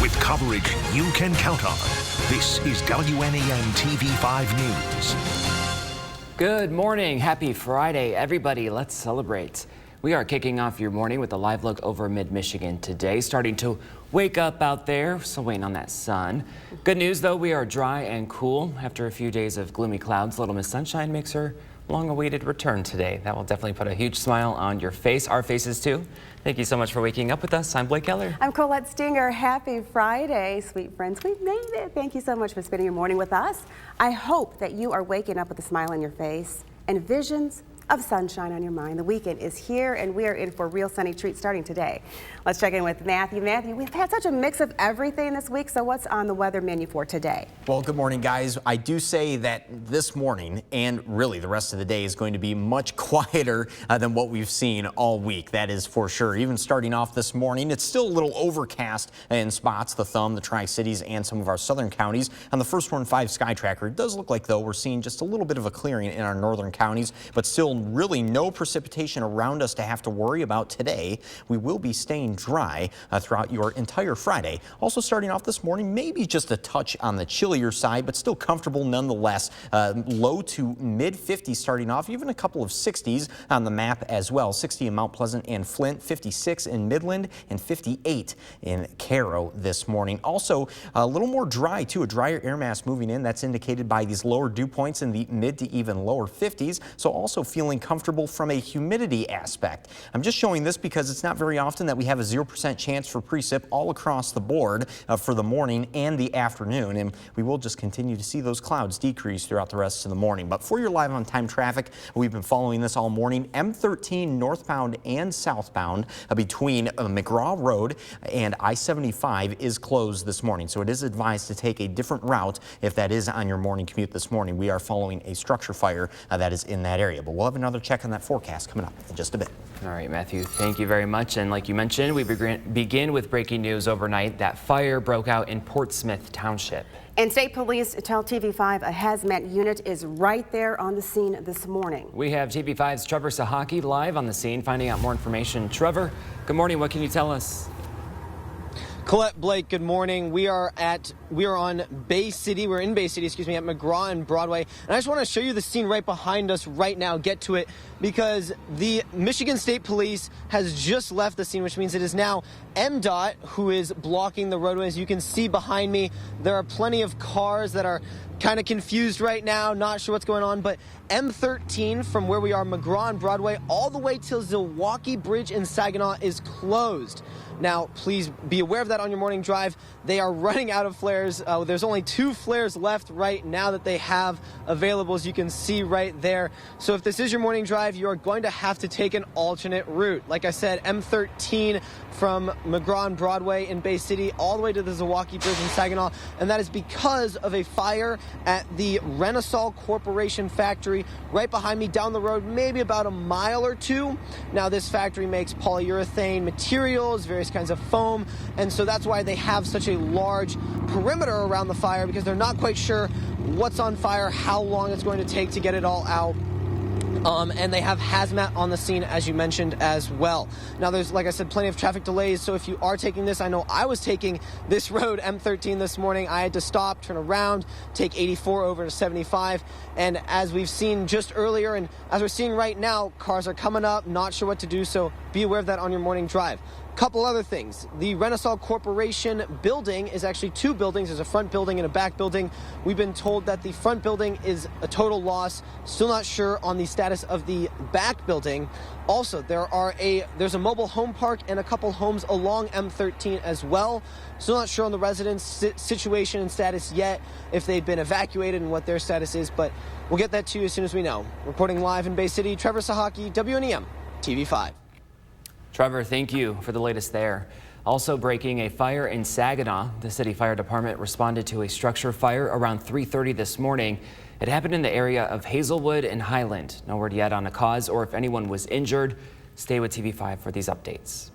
with coverage you can count on. This is WNEMTV5 News. Good morning. Happy Friday, everybody. Let's celebrate. We are kicking off your morning with a live look over mid-Michigan today. Starting to wake up out there, so waiting on that sun. Good news, though, we are dry and cool. After a few days of gloomy clouds, Little Miss Sunshine makes her long-awaited return today. That will definitely put a huge smile on your face, our faces too. Thank you so much for waking up with us. I'm Blake Keller. I'm Colette Stinger. Happy Friday, sweet friends. We've made it. Thank you so much for spending your morning with us. I hope that you are waking up with a smile on your face and visions of sunshine on your mind. The weekend is here and we are in for a real sunny treat starting today. Let's check in with Matthew. Matthew, we've had such a mix of everything this week, so what's on the weather menu for today? Well, good morning, guys. I do say that this morning and really the rest of the day is going to be much quieter than what we've seen all week. That is for sure. Even starting off this morning, it's still a little overcast in spots, the Thumb, the Tri-Cities, and some of our southern counties. On the First Warn 5 Sky Tracker, it does look like, though, we're seeing just a little bit of a clearing in our northern counties, but still really no precipitation around us to have to worry about today. We will be staying dry throughout your entire Friday. Also starting off this morning, maybe just a touch on the chillier side, but still comfortable nonetheless. Low to mid 50s starting off, even a couple of 60s on the map as well. 60 in Mount Pleasant and Flint, 56 in Midland, and 58 in Cairo this morning. Also a little more dry too, a drier air mass moving in. That's indicated by these lower dew points in the mid to even lower 50s. So also feeling comfortable from a humidity aspect. I'm just showing this because it's not very often that we have a 0% chance for precip all across the board for the morning and the afternoon, and we will just continue to see those clouds decrease throughout the rest of the morning. But for your live on time traffic, we've been following this all morning. M13 northbound and southbound between McGraw Road and I-75 is closed this morning, so it is advised to take a different route if that is on your morning commute this morning. We are following a structure fire that is in that area, but we'll have another check on that forecast coming up in just a bit. All right, Matthew, thank you very much. And like you mentioned, we begin with breaking news overnight. That fire broke out in Portsmouth Township. And state police tell TV5 a hazmat unit is right there on the scene this morning. We have TV5's Trevor Sahaki live on the scene, finding out more information. Trevor, good morning. What can you tell us? Colette, Blake, good morning. We are on Bay City. We're in Bay City, excuse me, at McGraw and Broadway. And I just want to show you the scene right behind us right now. Get to it because the Michigan State Police has just left the scene, which means it is now MDOT who is blocking the roadways. You can see behind me, there are plenty of cars that are kind of confused right now, not sure what's going on, but M13 from where we are, McGraw and Broadway, all the way till Zilwaukee Bridge in Saginaw is closed. Now, please be aware of that on your morning drive. They are running out of flares. There's only 2 flares left right now that they have available, as you can see right there. So if this is your morning drive, you are going to have to take an alternate route. Like I said, M13 from McGraw and Broadway in Bay City all the way to the Zilwaukee Bridge in Saginaw, and that is because of a fire at the RENOSOL Corporation factory right behind me down the road, maybe about a mile or 2. Now, this factory makes polyurethane materials, various kinds of foam, and so that's why they have such a large perimeter around the fire, because they're not quite sure what's on fire, how long it's going to take to get it all out. And they have hazmat on the scene, as you mentioned, as well. Now, there's, like I said, plenty of traffic delays, so if you are taking this, I know I was taking this road, M13, this morning. I had to stop, turn around, take 84 over to 75, and as we've seen just earlier, and as we're seeing right now, cars are coming up, not sure what to do, so be aware of that on your morning drive. Couple other things. The RENOSOL Corporation building is actually 2 buildings. There's a front building and a back building. We've been told that the front building is a total loss. Still not sure on the status of the back building. Also, there's a mobile home park and a couple homes along M13 as well. Still not sure on the residents' situation and status yet, if they've been evacuated and what their status is, but we'll get that to you as soon as we know. Reporting live in Bay City, Trevor Sahaki, WNEM TV5. Trevor, thank you for the latest there. Also breaking, a fire in Saginaw. The city fire department responded to a structure fire around 3:30 this morning. It happened in the area of Hazelwood and Highland. No word yet on a cause or if anyone was injured. Stay with TV5 for these updates.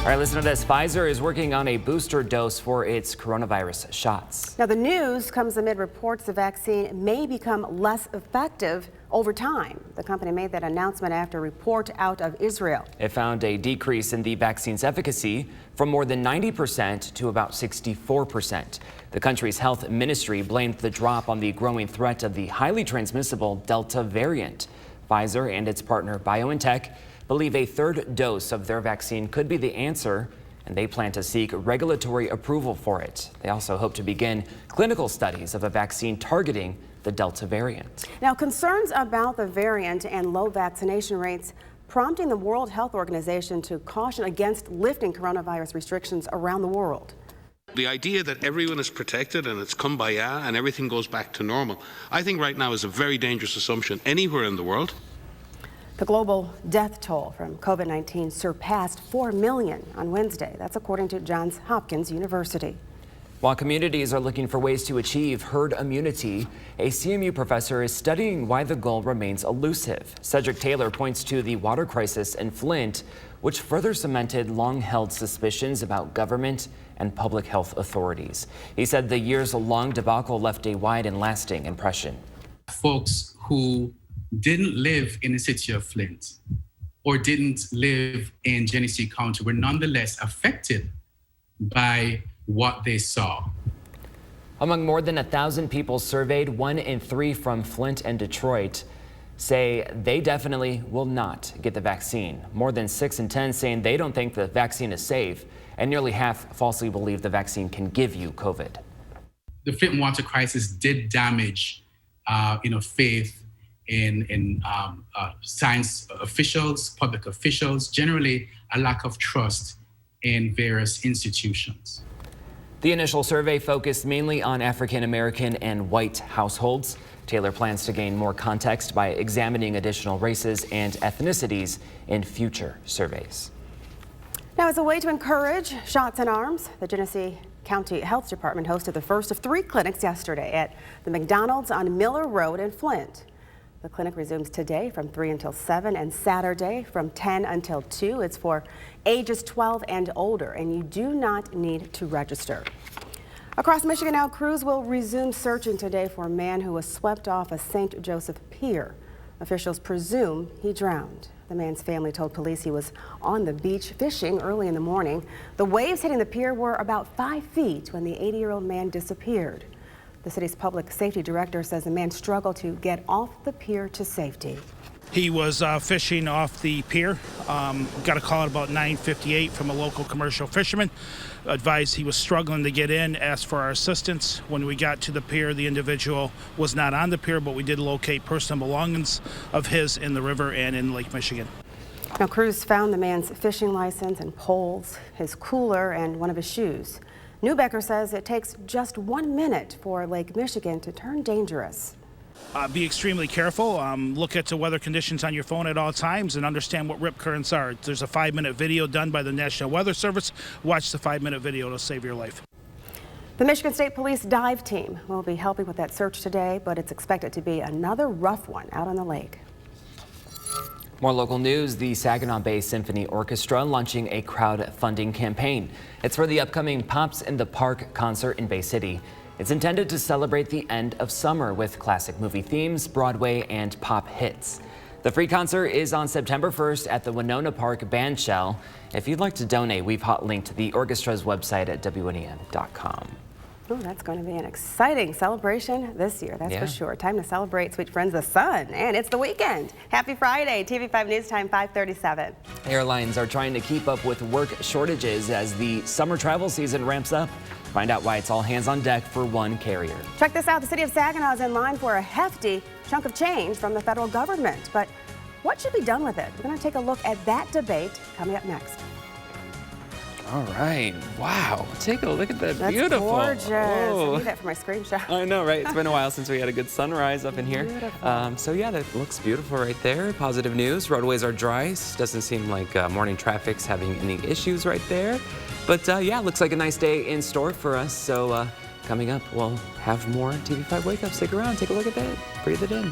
All right, listen to this. PFIZER is working on a booster dose for its coronavirus shots. Now, the news comes amid reports the vaccine may become less effective over time. The company made that announcement after a report out of Israel. It found a decrease in the vaccine's efficacy from more than 90% to about 64%. The country's health ministry blamed the drop on the growing threat of the highly transmissible Delta variant. PFIZER and its partner BioNTech believe a third dose of their vaccine could be the answer, and they plan to seek regulatory approval for it. They also hope to begin clinical studies of a vaccine targeting the Delta variant. Now, concerns about the variant and low vaccination rates prompting the World Health Organization to caution against lifting coronavirus restrictions around the world. The idea that everyone is protected and it's kumbaya and everything goes back to normal, I think right now is a very dangerous assumption anywhere in the world. The global death toll from COVID-19 surpassed 4 million on Wednesday. That's according to Johns Hopkins University. While communities are looking for ways to achieve herd immunity, a CMU professor is studying why the goal remains elusive. Cedric Taylor points to the water crisis in Flint, which further cemented long-held suspicions about government and public health authorities. He said the years-long debacle left a wide and lasting impression. Folks who didn't live in the city of Flint or didn't live in Genesee County were nonetheless affected by what they saw. Among more than 1,000 people surveyed, 1 in 3 from Flint and Detroit say they definitely will not get the vaccine. More than 6 in 10 saying they don't think the vaccine is safe, and nearly half falsely believe the vaccine can give you COVID. The Flint water crisis did damage, faith in science officials, public officials, generally a lack of trust in various institutions. The initial survey focused mainly on African American and white households. Taylor plans to gain more context by examining additional races and ethnicities in future surveys. Now, as a way to encourage shots in arms, the Genesee County Health Department hosted the first of 3 clinics yesterday at the McDonald's on Miller Road in Flint. The clinic resumes today from 3 until 7 and Saturday from 10 until 2. It's for ages 12 and older, and you do not need to register. Across Michigan now, crews will resume searching today for a man who was swept off a St. Joseph pier. Officials presume he drowned. The man's family told police he was on the beach fishing early in the morning. The waves hitting the pier were about 5 feet when the 80-year-old man disappeared. The city's public safety director says the man struggled to get off the pier to safety. He was fishing off the pier. Got a call at about 9:58 from a local commercial fisherman. Advised he was struggling to get in, asked for our assistance. When we got to the pier, the individual was not on the pier, but we did locate personal belongings of his in the river and in Lake Michigan. Now, crews found the man's fishing license and poles, his cooler, and one of his shoes. Newbecker says it takes just 1 minute for Lake Michigan to turn dangerous. Be extremely careful. Look at the weather conditions on your phone at all times and understand what rip currents are. There's a 5-minute video done by the National Weather Service. Watch the 5-minute video. It'll save your life. The Michigan State Police dive team will be helping with that search today, but it's expected to be another rough one out on the lake. More local news, the Saginaw Bay Symphony Orchestra launching a crowdfunding campaign. It's for the upcoming Pops in the Park concert in Bay City. It's intended to celebrate the end of summer with classic movie themes, Broadway, and pop hits. The free concert is on September 1st at the Winona Park Bandshell. If you'd like to donate, we've hot linked the orchestra's website at WNEM.com. Oh, that's going to be an exciting celebration this year, that's for sure. Time to celebrate, sweet friends, the sun, and it's the weekend. Happy Friday, TV5 News Time 5:37. Airlines are trying to keep up with work shortages as the summer travel season ramps up. Find out why it's all hands on deck for one carrier. Check this out. The city of Saginaw is in line for a hefty chunk of change from the federal government. But what should be done with it? We're going to take a look at that debate coming up next. All right. Wow. Take a look at that. That's beautiful. Gorgeous. Oh. I need that for my screenshot. I know, right? It's been a while since we had a good sunrise up in here. So yeah, that looks beautiful right there. Positive news. Roadways are dry. Doesn't seem like morning traffic's having any issues right there. But yeah, looks like a nice day in store for us. So coming up, we'll have more TV5 Wake Up. Stick around. Take a look at that. Breathe it in.